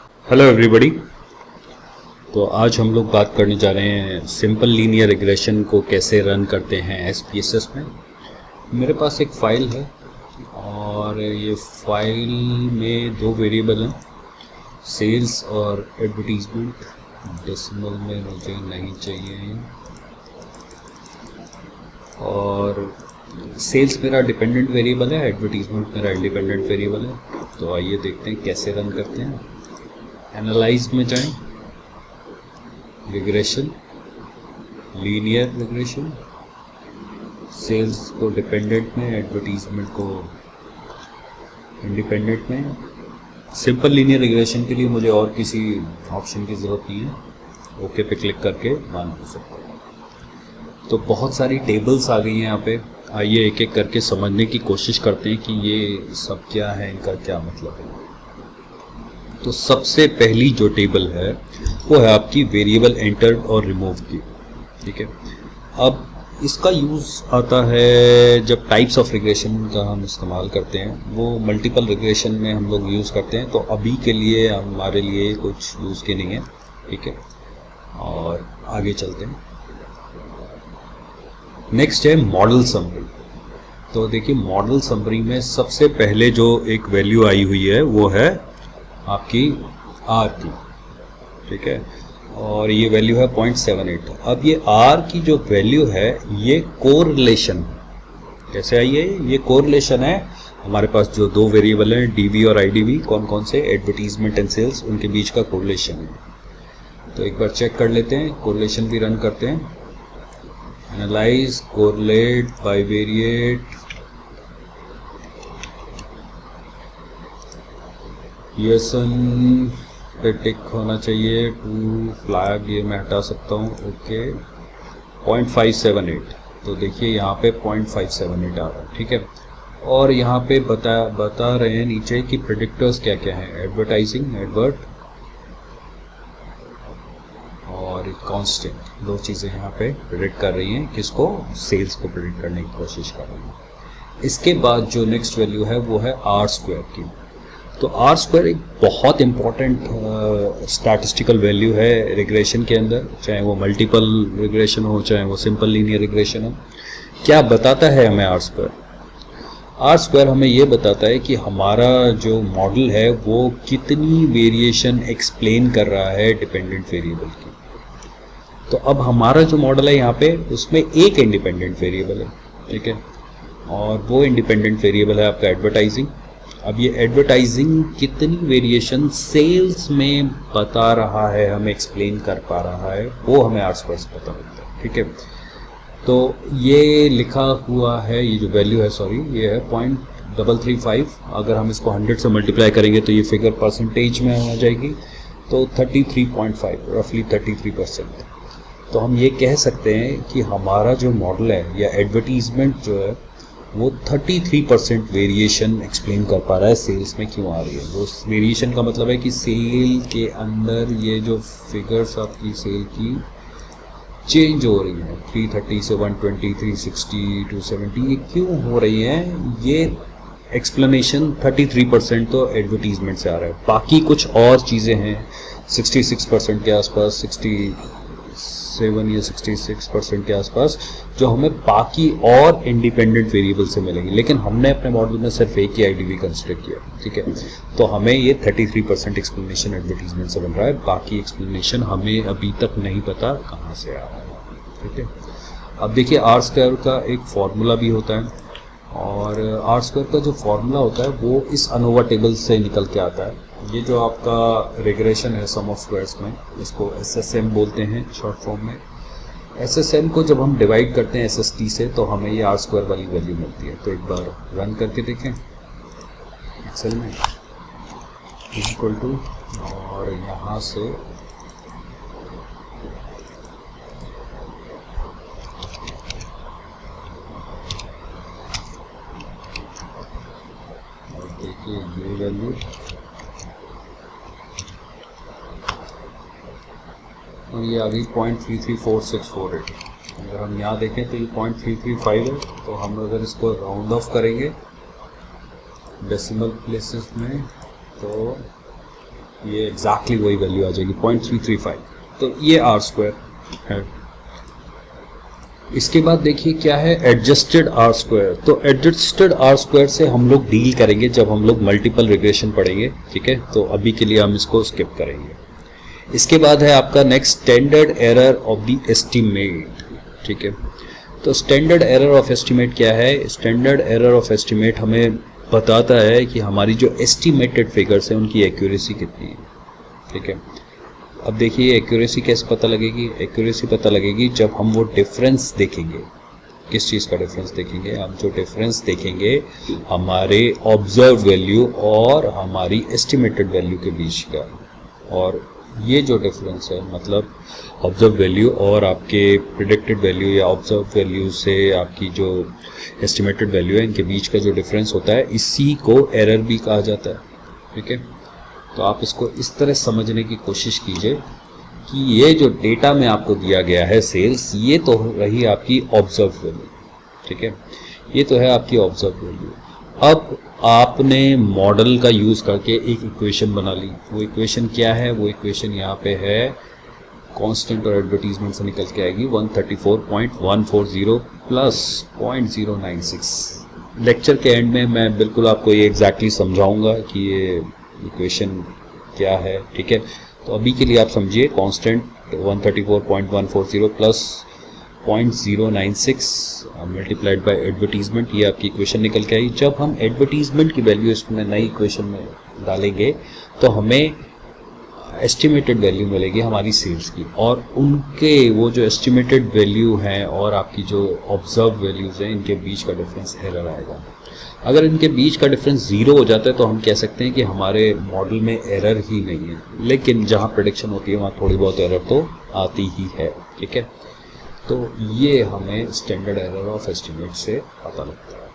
Hello everybody. तो आज हम लोग बात करने जा रहे हैं सिंपल लीनियर रिग्रेशन को कैसे रन करते हैं एसपीएसएस में। मेरे पास एक फ़ाइल है और ये फाइल में दो वेरिएबल हैं, सेल्स और एडवर्टीजमेंट। डेसिमल में मुझे नहीं चाहिए। और सेल्स मेरा डिपेंडेंट वेरिएबल है, एडवर्टीजमेंट मेरा इंडिपेंडेंट वेरिएबल है। तो आइए देखते हैं कैसे रन करते हैं। एनालाइज में जाएं, रिग्रेशन, लीनियर रिग्रेशन, सेल्स को डिपेंडेंट में, एडवर्टीजमेंट को इंडिपेंडेंट में। सिंपल लीनियर रिग्रेशन के लिए मुझे और किसी ऑप्शन की ज़रूरत नहीं है, ओके पे क्लिक करके रन हो सकता है। तो बहुत सारी टेबल्स आ गई हैं यहाँ पे। आइए एक एक करके समझने की कोशिश करते हैं कि ये सब क्या है, इनका क्या मतलब है। तो सबसे पहली जो टेबल है वो है आपकी वेरिएबल एंटर्ड और रिमूव की। ठीक है, अब इसका यूज़ आता है जब टाइप्स ऑफ रिग्रेशन का हम इस्तेमाल करते हैं, वो मल्टीपल रिग्रेशन में हम लोग यूज़ करते हैं। तो अभी के लिए हमारे लिए कुछ यूज़ के नहीं है। ठीक है, और आगे चलते हैं। नेक्स्ट है मॉडल समरी। तो देखिए, मॉडल समरी में सबसे पहले जो एक वैल्यू आई हुई है वो है आपकी आर की। ठीक है, और ये वैल्यू है 0.78। अब ये आर की जो वैल्यू है ये कोरिलेशन है। कैसे आई है? ये कोरिलेशन है। हमारे पास जो दो वेरिएबल हैं डीवी और आईडीवी, कौन कौन से, एडवर्टीजमेंट एंड सेल्स, उनके बीच का कोरिलेशन है। तो एक बार चेक कर लेते हैं, कोरिलेशन भी रन करते हैं। एनालाइज, कोरिलेट, बाइवेरिएट, पीयर्सन पे टिक होना चाहिए, टू फ्लैग ये मैं हटा सकता हूँ। ओके, 0.578। तो देखिए यहाँ पे 0.578 आ रहा है। ठीक है, और यहाँ पे बता रहे हैं नीचे कि प्रेडिक्टर्स क्या क्या हैं। एडवर्टाइजिंग, एडवर्ट, और कांस्टेंट, दो चीज़ें यहाँ पे प्रेडिक्ट कर रही हैं। किसको? सेल्स को प्रेडिक्ट करने की कोशिश कर रही हैं। इसके बाद जो नेक्स्ट वैल्यू है वो है आर स्क्वायर की। तो आर स्क्वायर एक बहुत इंपॉर्टेंट स्टैटिस्टिकल वैल्यू है रिग्रेशन के अंदर, चाहे वो मल्टीपल रिग्रेशन हो चाहे वो सिंपल लीनियर रिग्रेशन हो। क्या बताता है हमें आर स्क्वायर? आर स्क्वायर हमें ये बताता है कि हमारा जो मॉडल है वो कितनी वेरिएशन एक्सप्लेन कर रहा है डिपेंडेंट वेरिएबल की। तो अब हमारा जो मॉडल है यहाँ पे उसमें एक इंडिपेंडेंट वेरिएबल है। ठीक है, और वो इंडिपेंडेंट वेरिएबल है आपका एडवर्टाइजिंग। अब ये एडवर्टाइजिंग कितनी वेरिएशन सेल्स में बता रहा है, हमें एक्सप्लेन कर पा रहा है, वो हमें आर स्क्वायर से पता लगता है। ठीक है, तो ये लिखा हुआ है, ये जो वैल्यू है, सॉरी, ये है 0.335। अगर हम इसको 100 से मल्टीप्लाई करेंगे तो ये फिगर परसेंटेज में आ जाएगी, तो 33.5, रफली 33%। तो हम ये कह सकते हैं कि हमारा जो मॉडल है या एडवर्टीजमेंट जो है वो 33% वेरिएशन एक्सप्लेन कर पा रहा है सेल्स में क्यों आ रही है। वो वेरिएशन का मतलब है कि सेल के अंदर ये जो फिगर्स आपकी सेल की चेंज हो रही हैं, 330 से 120, 360, 270, ये क्यों हो रही हैं, ये एक्सप्लेनेशन 33% तो एडवर्टीजमेंट से आ रहा है। बाकी कुछ और चीज़ें हैं 66% के आसपास, 67 या 66% के आसपास, जो हमें बाकी और इंडिपेंडेंट वेरिएबल से मिलेंगे। लेकिन हमने अपने मॉडल में सिर्फ एक ही आईडीवी कंसिडर किया। ठीक है, तो हमें ये 33% एक्सप्लेनेशन एडवर्टीजमेंट से बन रहा है, बाकी एक्सप्लेनेशन हमें अभी तक नहीं पता कहाँ से आ रहा है। ठीक है, अब देखिए आर स्क्वायर का एक फॉर्मूला भी होता है, और आर स्क्वायर का जो फॉर्मूला होता है वो इस अनोवा टेबल से निकल के आता है। ये जो आपका रिग्रेशन है सम ऑफ स्क्वायर्स में, इसको एसएसएम बोलते हैं शॉर्ट फॉर्म में। एसएसएम को जब हम डिवाइड करते हैं एसएसटी से तो हमें ये आर स्क्वायर वाली वैल्यू मिलती है। तो एक बार रन करके देखें एक्सेल में, इक्वल टू, और यहाँ से देखिए ये वैल्यू, और ये आ गई 0.334648। अगर हम यहाँ देखें तो ये 0.335 है। तो हम अगर इसको राउंड ऑफ करेंगे डेसिमल प्लेसेस में तो ये एग्जैक्टली वही वैल्यू आ जाएगी 0.335। तो ये आर स्क्वायर है। इसके बाद देखिए क्या है एडजस्टेड आर स्क्वायर। तो एडजस्टेड आर स्क्वायर से हम लोग डील करेंगे जब हम लोग मल्टीपल रिग्रेशन पढ़ेंगे, ठीक है। तो अभी के लिए हम इसको स्किप करेंगे। इसके बाद है आपका next standard error of the estimate, ठीक है। तो स्टैंडर्ड एरर ऑफ एस्टीमेट क्या है? स्टैंडर्ड एरर ऑफ एस्टीमेट हमें बताता है कि हमारी जो एस्टीमेटेड फिगर्स हैं उनकी एक्यूरेसी कितनी है, ठीक है। अब देखिए एक्यूरेसी कैसे पता लगेगी? एक्यूरेसी पता लगेगी जब हम वो डिफरेंस देखेंगे। किस चीज़ का डिफरेंस देखेंगे? हम जो डिफरेंस देखेंगे हमारे ऑब्जर्व वैल्यू और हमारी एस्टिमेटेड वैल्यू के बीच का। और ये जो डिफरेंस है मतलब ऑब्जर्व वैल्यू और आपके प्रिडिक्टेड वैल्यू या ऑब्जर्व वैल्यू से आपकी जो एस्टिमेटेड वैल्यू है, इनके बीच का जो डिफरेंस होता है, इसी को एरर भी कहा जाता है, ठीक है। तो आप इसको इस तरह समझने की कोशिश कीजिए कि ये जो डेटा में आपको दिया गया है सेल्स, ये तो रही आपकी ऑब्जर्व वैल्यू, ठीक है। ये तो है आपकी ऑब्जर्व वैल्यू। अब आपने मॉडल का यूज़ करके एक इक्वेशन बना ली। वो इक्वेशन क्या है? वो इक्वेशन यहाँ पे है कांस्टेंट और एडवर्टीजमेंट से निकल के आएगी 134.140 प्लस 0.096। लेक्चर के एंड में मैं बिल्कुल आपको ये एग्जैक्टली समझाऊंगा कि ये इक्वेशन क्या है, ठीक है। तो अभी के लिए आप समझिए constant 134.140 plus 0.096 multiplied bye advertisement, ये आपकी इक्वेशन निकल के आई। जब हम एडवर्टीजमेंट की वैल्यू इसमें नई इक्वेशन में डालेंगे तो हमें एस्टिमेटेड वैल्यू मिलेगी हमारी सेल्स की, और उनके वो जो एस्टिमेटेड वैल्यू हैं और आपकी जो ऑब्जर्व वैल्यूज़ हैं, इनके बीच का डिफरेंस एरर आएगा। अगर इनके बीच का डिफरेंस ज़ीरो हो जाता है तो हम कह सकते हैं कि हमारे मॉडल में एरर ही नहीं है, लेकिन जहाँ प्रेडिक्शन होती है वहाँ थोड़ी बहुत एरर तो आती ही है, ठीक है। तो ये हमें स्टैंडर्ड एरर ऑफ एस्टिमेट से पता लगता है।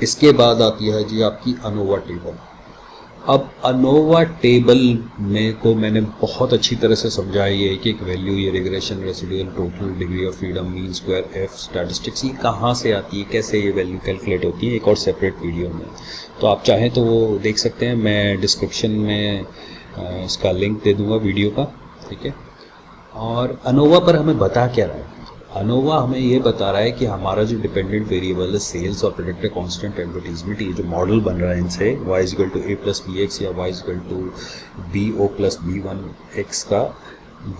इसके बाद आती है जी आपकी अनोवा टेबल। अब अनोवा टेबल में को मैंने बहुत अच्छी तरह से समझाया है कि एक वैल्यू, ये regression, residual, total, degree of freedom, mean square, F, statistics, ये कहाँ से आती है, कैसे ये वैल्यू कैलकुलेट होती है, एक और सेपरेट वीडियो में। तो आप चाहें तो वो देख सकते हैं, मैं डिस्क्रिप्शन में इसका लिंक दे दूँगा वीडियो का, ठीक है। और अनोवा पर हमें बता क्या रहा है? अनोवा हमें ये बता रहा है कि हमारा जो डिपेंडेंट वेरिएबल है सेल्स और प्रेडिक्टेड कांस्टेंट एडवर्टीजमेंट, ये जो मॉडल बन रहा है इनसे y = a + bx या y = bo + b1x का,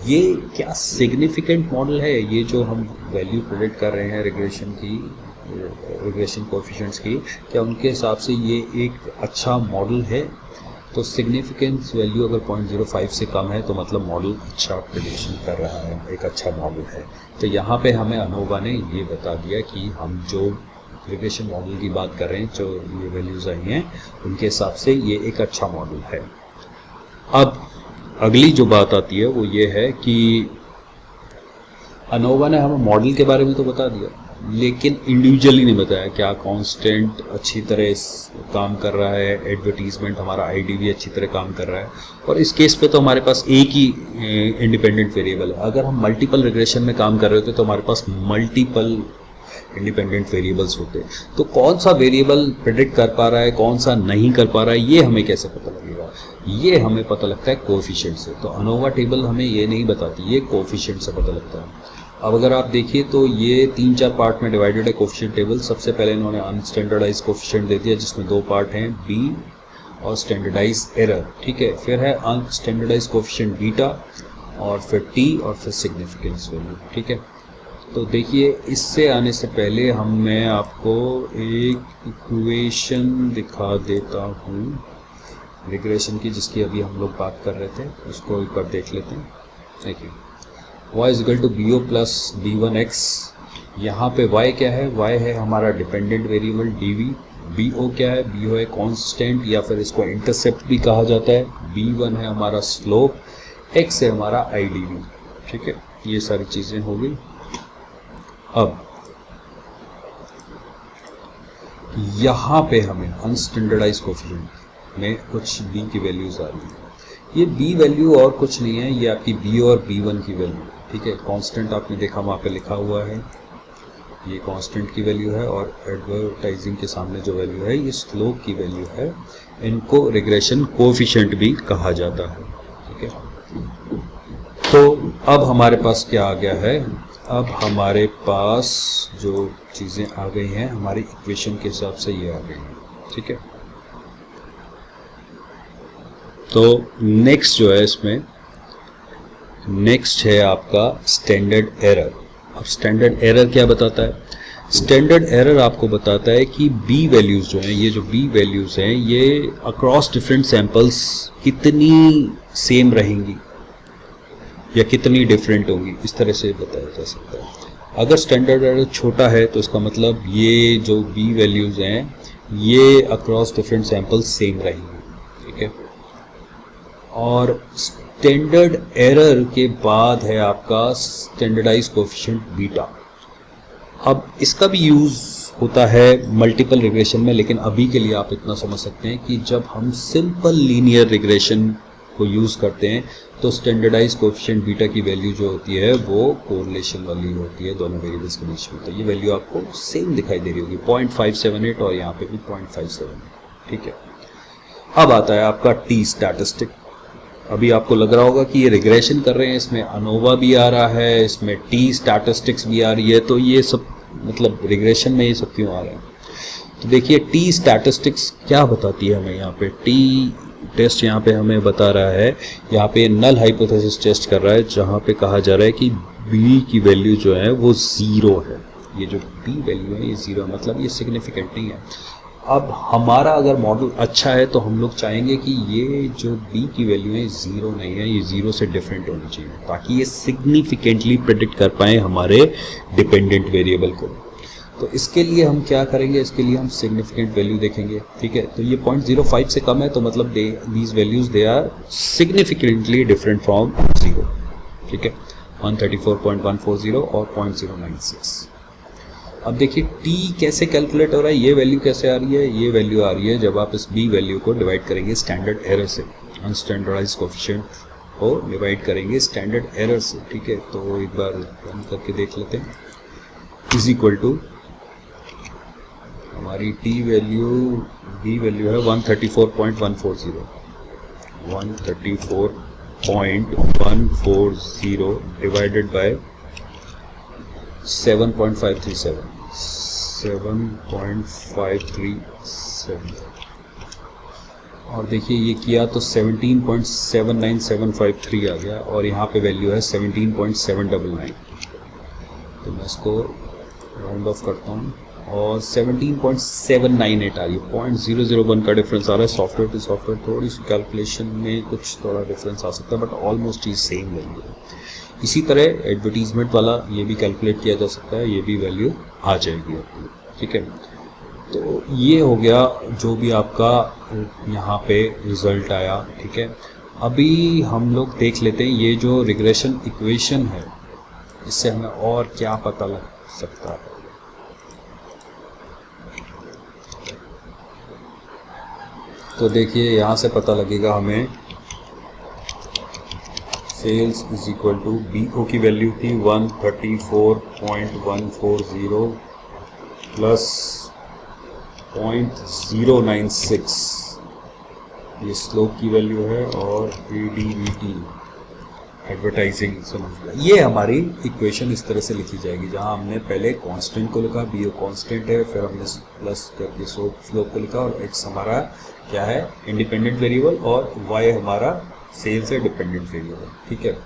ये क्या सिग्निफिकेंट मॉडल है? ये जो हम वैल्यू प्रेडिक्ट कर रहे हैं रिग्रेशन की, रिग्रेशन कोएफिशिएंट्स की, क्या उनके हिसाब से ये एक अच्छा मॉडल है? तो सिग्निफिकेंस वैल्यू अगर 0.05 से कम है तो मतलब मॉडल अच्छा प्रेडिक्शन कर रहा है, एक अच्छा मॉडल है। तो यहाँ पे हमें अनोवा ने ये बता दिया कि हम जो रिग्रेशन मॉडल की बात कर रहे हैं, जो ये वैल्यूज़ आई हैं, उनके हिसाब से ये एक अच्छा मॉडल है। अब अगली जो बात आती है वो ये है कि अनोवा ने हमें मॉडल के बारे में तो बता दिया, लेकिन इंडिविजुअली नहीं बताया क्या कांस्टेंट अच्छी तरह काम कर रहा है, एडवर्टीजमेंट हमारा आईडी भी अच्छी तरह काम कर रहा है। और इस केस पे तो हमारे पास एक ही इंडिपेंडेंट वेरिएबल है। अगर हम मल्टीपल रिग्रेशन में काम कर रहे होते तो हमारे पास मल्टीपल इंडिपेंडेंट वेरिएबल्स होते। तो कौन सा वेरिएबल प्रेडिक्ट कर पा रहा है, कौन सा नहीं कर पा रहा है, ये हमें कैसे पता लगेगा? ये हमें पता लगता है कोएफिशिएंट से। तो अनोवा टेबल हमें ये नहीं बताती, ये कोएफिशिएंट से पता लगता है। अब अगर आप देखिए तो ये 3-4 पार्ट में डिवाइडेड है कोएफिशिएंट टेबल। सबसे पहले इन्होंने अनस्टैंडर्डाइज कोएफिशिएंट दे दिया जिसमें 2 पार्ट हैं, बी और स्टैंडर्डाइज एरर, ठीक है। फिर है अनस्टैंडर्डाइज कोएफिशिएंट बीटा, और फिर टी, और फिर सिग्निफिकेंस वैल्यू, ठीक है। तो देखिए इससे आने से पहले मैं आपको एक इक्वेशन दिखा देता हूँ रिग्रेशन की, जिसकी अभी हम लोग बात कर रहे थे, उसको एक बार देख लेते हैं। देखिए y = bo + b1x, यहाँ पे y क्या है? y है हमारा डिपेंडेंट वेरिएबल dv, bo क्या है? bo है कांस्टेंट या फिर इसको इंटरसेप्ट भी कहा जाता है, b1 है हमारा स्लोप, x है हमारा idv, ठीक है। ये सारी चीज़ें हो गई। अब यहाँ पे हमें अनस्टैंडर्डाइज कोएफिशिएंट में कुछ b की वैल्यूज आ रही है। ये b वैल्यू और कुछ नहीं है, ये आपकी b और b1 की वैल्यू, ठीक है। कांस्टेंट आपने देखा वहाँ पे लिखा हुआ है, ये कांस्टेंट की वैल्यू है और एडवर्टाइजिंग के सामने जो वैल्यू है ये स्लोप की वैल्यू है। इनको रिग्रेशन कोएफिशिएंट भी कहा जाता है, ठीक है। तो अब हमारे पास क्या आ गया है, अब हमारे पास जो चीज़ें आ गई हैं हमारी इक्वेशन के हिसाब से ये आ गई हैं, ठीक है। तो नेक्स्ट जो है इसमें नेक्स्ट है आपका स्टैंडर्ड एरर। अब स्टैंडर्ड एरर क्या बताता है? स्टैंडर्ड एरर आपको बताता है कि बी वैल्यूज़ जो हैं, ये जो बी वैल्यूज़ हैं ये अक्रॉस डिफरेंट सैंपल्स कितनी सेम रहेंगी या कितनी डिफरेंट होंगी, इस तरह से बताया जा सकता है। अगर स्टैंडर्ड एरर छोटा है तो इसका मतलब ये जो बी वैल्यूज़ हैं ये अक्रॉस डिफरेंट सैंपल्स सेम रहेंगी, ठीक है। और स्टैंडर्ड एरर के बाद है आपका स्टैंडर्डाइज कोएफिशिएंट बीटा। अब इसका भी यूज़ होता है मल्टीपल रिग्रेशन में, लेकिन अभी के लिए आप इतना समझ सकते हैं कि जब हम सिंपल लीनियर रिग्रेशन को यूज़ करते हैं तो स्टैंडर्डाइज कोएफिशिएंट बीटा की वैल्यू जो होती है वो कोरिलेशन वाली होती है दोनों वेरिएबल्स के बीच में। तो ये वैल्यू आपको सेम दिखाई दे रही होगी 0.578 और यहाँ पे भी 0.57, ठीक है। अब आता है आपका टी स्टैटिस्टिक। अभी आपको लग रहा होगा कि ये रिग्रेशन कर रहे हैं, इसमें अनोवा भी आ रहा है, इसमें टी स्टैटिस्टिक्स भी आ रही है, तो ये सब मतलब रिग्रेशन में ये सब क्यों आ रहे हैं? तो देखिए टी स्टैटिस्टिक्स क्या बताती है हमें। यहाँ पे टी टेस्ट यहाँ पे हमें बता रहा है, यहाँ पे नल हाइपोथेसिस टेस्ट कर रहा है जहाँ पे कहा जा रहा है कि बी की वैल्यू जो है वो ज़ीरो है। ये जो बी वैल्यू है ये ज़ीरो है, मतलब ये सिग्निफिकेंट नहीं है। अब हमारा अगर मॉडल अच्छा है तो हम लोग चाहेंगे कि ये जो बी की वैल्यू है ज़ीरो नहीं है, ये ज़ीरो से डिफरेंट होनी चाहिए ताकि ये सिग्निफिकेंटली प्रेडिक्ट कर पाएँ हमारे डिपेंडेंट वेरिएबल को। तो इसके लिए हम क्या करेंगे, इसके लिए हम सिग्निफिकेंट वैल्यू देखेंगे, ठीक है। तो ये 0.05 से कम है तो मतलब these values they are significantly different from zero, ठीक है। 134.140 और 0.096। अब देखिए टी कैसे कैलकुलेट हो रहा है, ये वैल्यू कैसे आ रही है, ये वैल्यू आ रही है जब आप इस बी वैल्यू को डिवाइड करेंगे स्टैंडर्ड एरर से, अनस्टैंडर्डाइज्ड कोएफिशिएंट को डिवाइड करेंगे स्टैंडर्ड एरर से, ठीक है। तो एक बार रन करके देख लेते हैं। इज इक्वल टू हमारी टी वैल्यू बी वैल्यू है 134.140 134.140 डिवाइडेड बाय 7.537 और देखिए ये किया तो 17.79753 आ गया और यहाँ पे वैल्यू है 17.799। तो मैं इसको राउंड ऑफ करता हूँ और 17.798 आ रही है। 0.001 का डिफरेंस आ रहा है। सॉफ्टवेयर टू सॉफ्टवेयर थोड़ी सी कैलकुलेशन में कुछ थोड़ा डिफरेंस आ सकता है, बट ऑलमोस्ट ये सेम वैल्यू है। इसी तरह एडवर्टीजमेंट वाला ये भी कैलकुलेट किया जा सकता है, ये भी वैल्यू आ जाएगी अपनी, ठीक है। तो ये हो गया जो भी आपका यहाँ पे रिजल्ट आया, ठीक है। अभी हम लोग देख लेते हैं ये जो रिग्रेशन इक्वेशन है इससे हमें और क्या पता लग सकता है। तो देखिए यहाँ से पता लगेगा हमें sales is equal to B O की वैल्यू थी 134.140 प्लस 0.096, ये स्लोप की वैल्यू है, और एडीवीटी एडवर्टाइजिंग समझ लिया। ये हमारी इक्वेशन इस तरह से लिखी जाएगी जहां हमने पहले कांस्टेंट को लिखा, बी ओ कांस्टेंट है, फिर हमने प्लस करके स्लोप को लिखा और एक्स हमारा क्या है इंडिपेंडेंट वेरिएबल और वाई हमारा सेल्स है डिपेंडेंट वेरिएबल, ठीक है।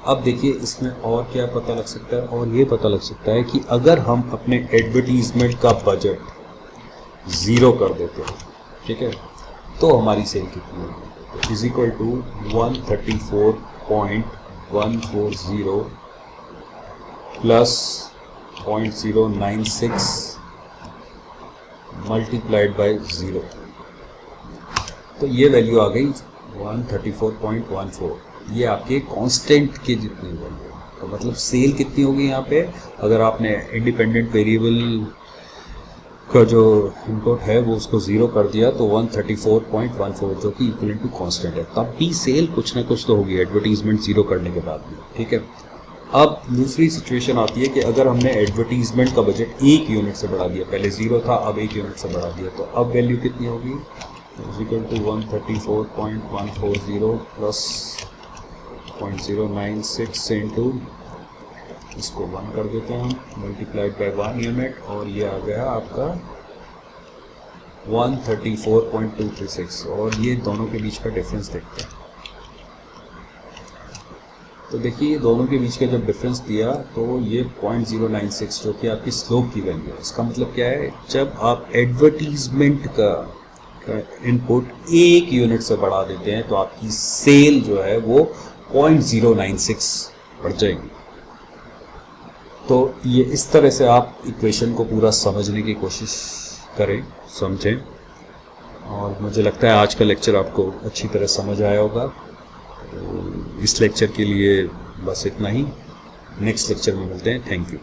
अब देखिए इसमें और क्या पता लग सकता है, और ये पता लग सकता है कि अगर हम अपने एडवर्टीजमेंट का बजट 0 कर देते हैं, ठीक है, तो हमारी सेल कितनी होगी। तो is equal to 134.140 plus 0.096 multiplied by 0। तो ये वैल्यू आ गई 134.14। ये आपके कांस्टेंट के जितनी वैल्यू, तो मतलब सेल कितनी होगी यहाँ पे। अगर आपने इंडिपेंडेंट वेरिएबल का जो इनपुट है वो उसको 0 कर दिया तो 134.14 जो कि इक्वल टू कांस्टेंट है, तब भी सेल कुछ ना कुछ तो होगी एडवर्टीजमेंट 0 करने के बाद में, ठीक है। अब दूसरी सिचुएशन आती है कि अगर हमने एडवर्टीजमेंट का बजट 1 यूनिट से बढ़ा दिया, पहले 0 था अब 1 यूनिट से बढ़ा दिया, तो अब वैल्यू कितनी होगी, इक्वल टू 134.140 प्लस 0.096 इंटू, इसको 1 कर देते हैं हम, मल्टीप्लाइड बाय 1 यूनिट, और ये आ गया आपका 134.236, और ये दोनों के बीच का डिफरेंस देखते हैं। तो देखिए ये दोनों के बीच का जब डिफरेंस दिया तो ये 0.096 जो कि आपकी स्लोप की वैल्यू है। इसका मतलब क्या है, जब आप एडवर्टीजमेंट का इनपुट 1 यूनिट से बढ़ा देते हैं तो आपकी सेल जो है वो 0.096 बढ़ जाएगी। तो ये इस तरह से आप इक्वेशन को पूरा समझने की कोशिश करें, समझें, और मुझे लगता है आज का लेक्चर आपको अच्छी तरह समझ आया होगा। तो इस लेक्चर के लिए बस इतना ही, नेक्स्ट लेक्चर में मिलते हैं। Thank you.